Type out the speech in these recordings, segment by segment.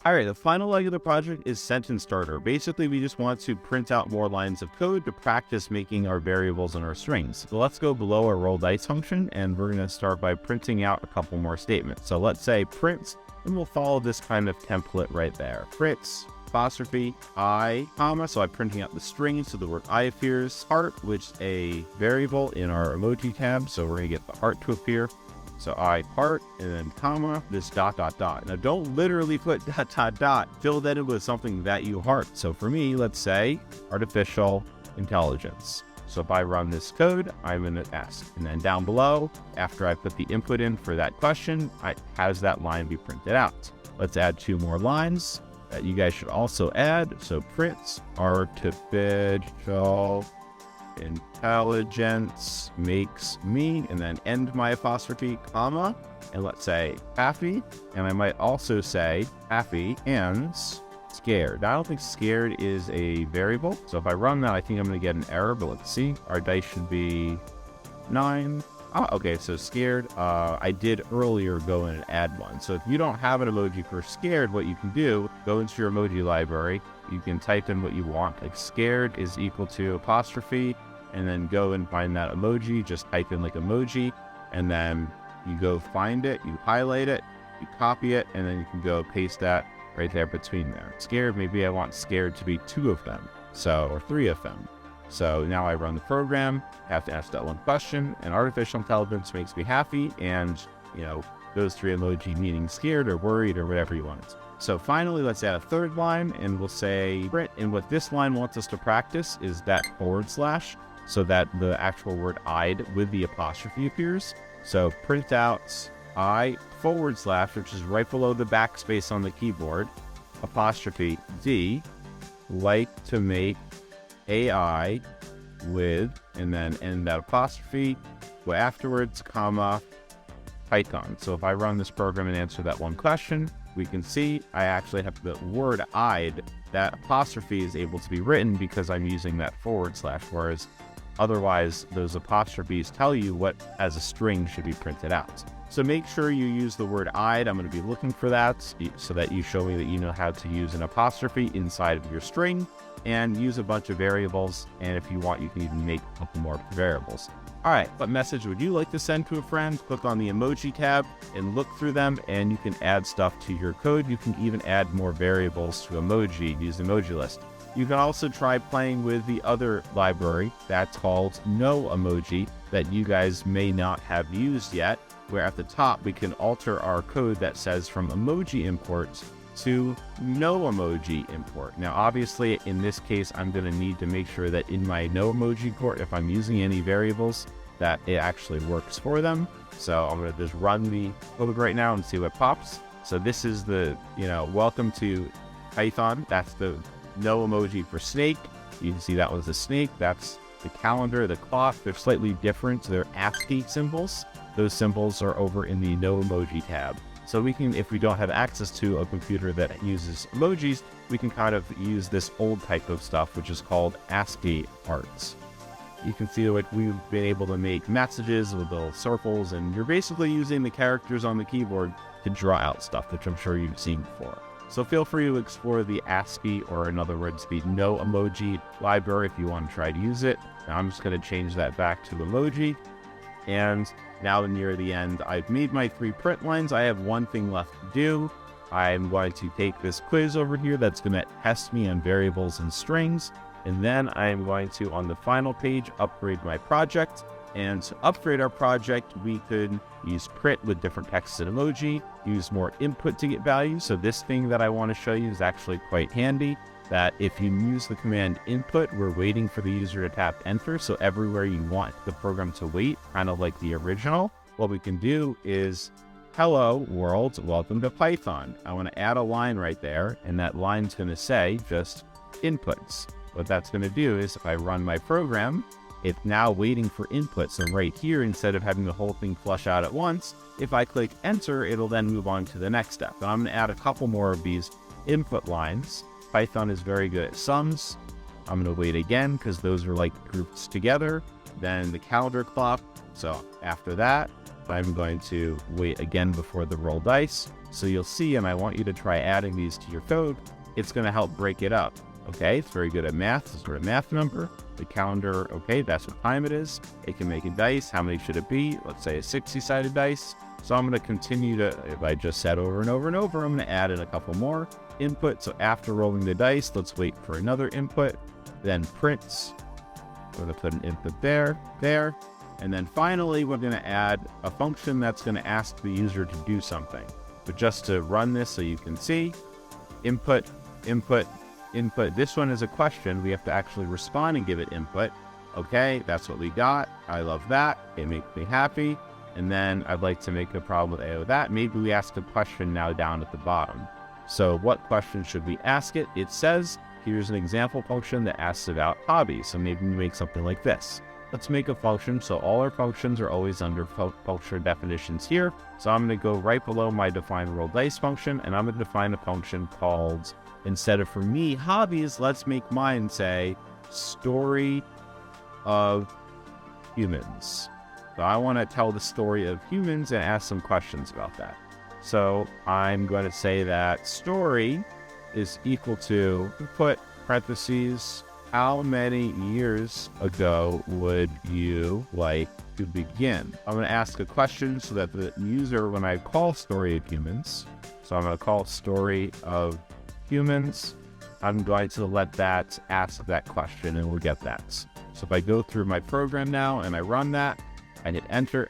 All right, the final leg of the project is sentence starter. Basically, we just want to print out more lines of code to practice making our variables and our strings. So let's go below our roll dice function, and we're going to start by printing out a couple more statements. So let's say print, and we'll follow this kind of template right there. Print apostrophe I, comma, so I'm printing out the string, so the word I appears. Heart, which is a variable in our emoji tab, so we're going to get the heart to appear. So I heart, and then comma, this dot, dot, dot. Now don't literally put dot, dot, dot. Fill that in with something that you heart. So for me, let's say artificial intelligence. So if I run this code, I'm going to ask. And then down below, after I put the input in for that question, has that line be printed out. Let's add 2 more lines that you guys should also add. So print artificial intelligence makes me, and then end my apostrophe, comma, and let's say happy. And I might also say happy and scared. Now, I don't think scared is a variable. So if I run that, I think I'm going to get an error, but let's see. Our dice should be 9. Oh, okay, so scared. I did earlier go in and add one. So if you don't have an emoji for scared, what you can do, go into your emoji library. You can type in what you want, like scared is equal to apostrophe, and then go and find that emoji. Just type in like emoji, and then you go find it, you highlight it, you copy it, and then you can go paste that right there between there. Scared, maybe I want scared to be 2 of them, so, or 3 of them. So now I run the program, have to ask that one question, and artificial intelligence makes me happy, and, you know, those 3 emoji meaning scared or worried or whatever you want. So finally, let's add a 3rd line, and we'll say print, and what this line wants us to practice is that /, so that the actual word I'd with the apostrophe appears. So print out I /, which is right below the backspace on the keyboard, apostrophe D, like to make AI with, and then end that apostrophe, go afterwards, comma, Python. So if I run this program and answer that one question, we can see I actually have the word I'd, that apostrophe is able to be written because I'm using that /, whereas otherwise those apostrophes tell you what as a string should be printed out. So make sure you use the word I'd. I'm going to be looking for that so that you show me that you know how to use an apostrophe inside of your string, and use a bunch of variables. And if you want, you can even make a couple more variables. All right, what message would you like to send to a friend? Click on the emoji tab and look through them, and you can add stuff to your code. You can even add more variables to emoji, use Emojilist. You can also try playing with the other library that's called NoEmoji that you guys may not have used yet, where at the top we can alter our code that says from emoji imports to NoEmoji import. Now, obviously, in this case, I'm going to need to make sure that in my NoEmoji import, if I'm using any variables, that it actually works for them. So I'm going to just run the code right now and see what pops. So this is the, welcome to Python. That's the NoEmoji for snake. You can see that was the snake. That's the calendar, the clock. They're slightly different. They're ASCII symbols. Those symbols are over in the NoEmoji tab. So we can, if we don't have access to a computer that uses emojis, we can kind of use this old type of stuff, which is called ASCII arts. You can see that we've been able to make messages with little circles, and you're basically using the characters on the keyboard to draw out stuff, which I'm sure you've seen before. So feel free to explore the ASCII, or in other words, the NoEmoji library if you want to try to use it. Now I'm just going to change that back to emoji. And now near the end, I've made my 3 print lines. I have one thing left to do. I'm going to take this quiz over here that's going to test me on variables and strings. And then I'm going to, on the final page, upgrade my project. And to upgrade our project, we could use print with different text and emoji, use more input to get value. So this thing that I want to show you is actually quite handy, that if you use the command input, we're waiting for the user to tap enter. So everywhere you want the program to wait, kind of like the original, what we can do is, hello world, welcome to Python. I want to add a line right there, and that line's going to say just inputs. What that's going to do is if I run my program, it's now waiting for input. So right here, instead of having the whole thing flush out at once, if I click enter, it'll then move on to the next step. And I'm going to add a couple more of these input lines. Python is very good at sums. I'm going to wait again because those are like groups together. Then the calendar clock. So after that, I'm going to wait again before the roll dice. So you'll see, and I want you to try adding these to your code, it's going to help break it up. Okay, it's very good at math. It's sort of math number. The calendar, okay, that's what time it is. It can make a dice. How many should it be? Let's say a 60-sided dice. So I'm going to continue to, if I just said over and over and over, I'm going to add in a couple more input. So after rolling the dice, let's wait for another input, then prints. We're going to put an input there. And then finally, we're going to add a function that's going to ask the user to do something. But just to run this so you can see, input. This one is a question. We have to actually respond and give it input. Okay, that's what we got. I love that. It makes me happy. And then I'd like to make a problem with that. Maybe we ask a question now down at the bottom. So what question should we ask it? It says, here's an example function that asks about hobbies. So maybe we make something like this. Let's make a function. So all our functions are always under function definitions here. So I'm going to go right below my define roll dice function, and I'm going to define a function called, instead of for me, hobbies, let's make mine say story of humans. So I want to tell the story of humans and ask some questions about that. So I'm going to say that story is equal to, put parentheses, how many years ago would you like to begin? I'm going to ask a question so that the user, when I call story of humans, so I'm going to call story of humans, I'm going to let that ask that question and we'll get that. So if I go through my program now and I run that, I hit enter,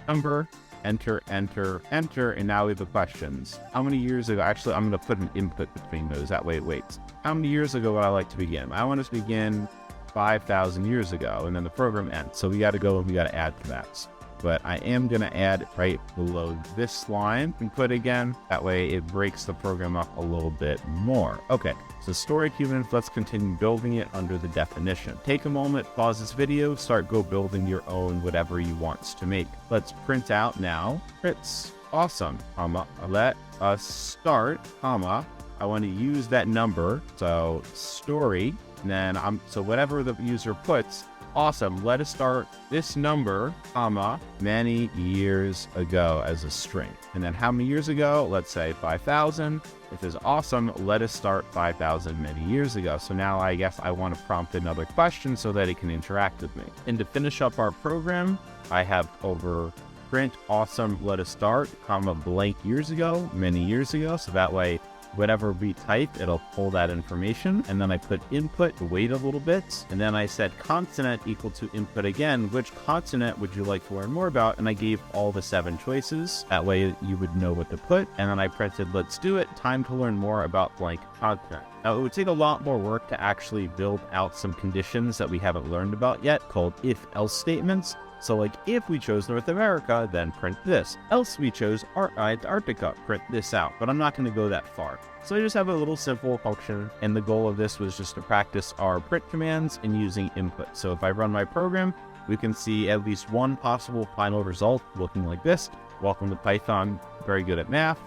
number, enter, and now we have the questions. How many years ago? Actually, I'm going to put an input between those. That way it waits. How many years ago would I like to begin? I want us to begin 5,000 years ago, and then the program ends. So we got to go and we got to add to that. But I am going to add right below this line and put again. That way it breaks the program up a little bit more. Okay, so story of humans, let's continue building it under the definition. Take a moment, pause this video, go building your own whatever you want to make. Let's print out now. Prints, awesome, comma, let us start, comma, I want to use that number, so story, and then so whatever the user puts, awesome, let us start this number, comma, many years ago as a string. And then how many years ago? Let's say 5,000. It says, awesome, let us start 5,000 many years ago. So now I guess I want to prompt another question so that it can interact with me. And to finish up our program, I have over print, awesome, let us start, comma, blank years ago, many years ago. So that way, whatever we type, it'll pull that information. And then I put input, wait a little bit. And then I said consonant equal to input again. Which consonant would you like to learn more about? And I gave all the 7 choices. That way you would know what to put. And then I printed, let's do it. Time to learn more about blank consonant. Now, it would take a lot more work to actually build out some conditions that we haven't learned about yet called if-else statements. So like if we chose North America, then print this. Else we chose Antarctica, print this out. But I'm not going to go that far. So I just have a little simple function. And the goal of this was just to practice our print commands and using input. So if I run my program, we can see at least one possible final result looking like this. Welcome to Python, very good at math.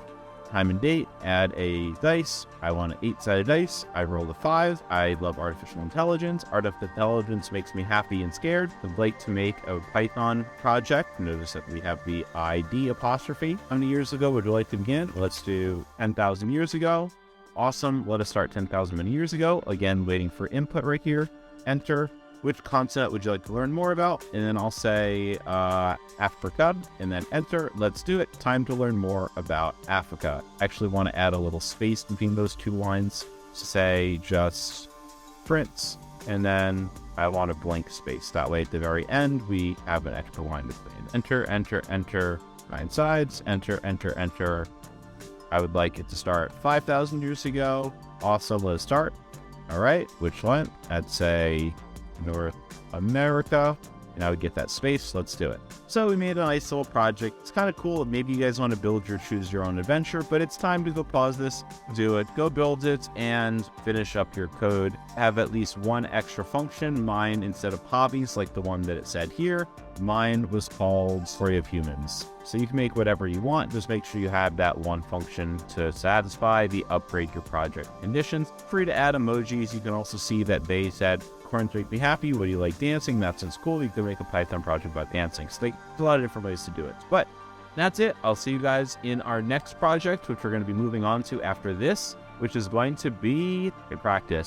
Time and date, add a dice. I want an 8-sided dice. I rolled a 5. I love artificial intelligence. Artificial intelligence makes me happy and scared. I'd like to make a Python project. Notice that we have the ID apostrophe. How many years ago would you like to begin? Let's do 10,000 years ago. Awesome. Let us start 10,000 many years ago. Again, waiting for input right here. Enter. Which concept would you like to learn more about? And then I'll say Africa, and then enter. Let's do it. Time to learn more about Africa. I actually want to add a little space between those 2 lines to say just prints, and then I want a blank space. That way at the very end, we have an extra line between. Enter, 9 sides, enter. I would like it to start 5,000 years ago. Awesome, let's start. All right, which one? I'd say North America, and I would get that space. Let's do it. So we made a nice little project. It's kind of cool. Maybe you guys want to build your choose your own adventure, but it's time to go pause this, do it, go build it, and finish up your code. Have at least one extra function. Mine, instead of hobbies like the one that it said here, mine was called story of humans. So you can make whatever you want. Just make sure you have that one function to satisfy the upgrade your project conditions. Free to add emojis. You can also see that they said, corns make me happy. What do you like dancing? That sounds cool. You can make a Python project about dancing. So there's a lot of different ways to do it. But That's it. I'll see you guys in our next project, which we're going to be moving on to after this, which is going to be a practice.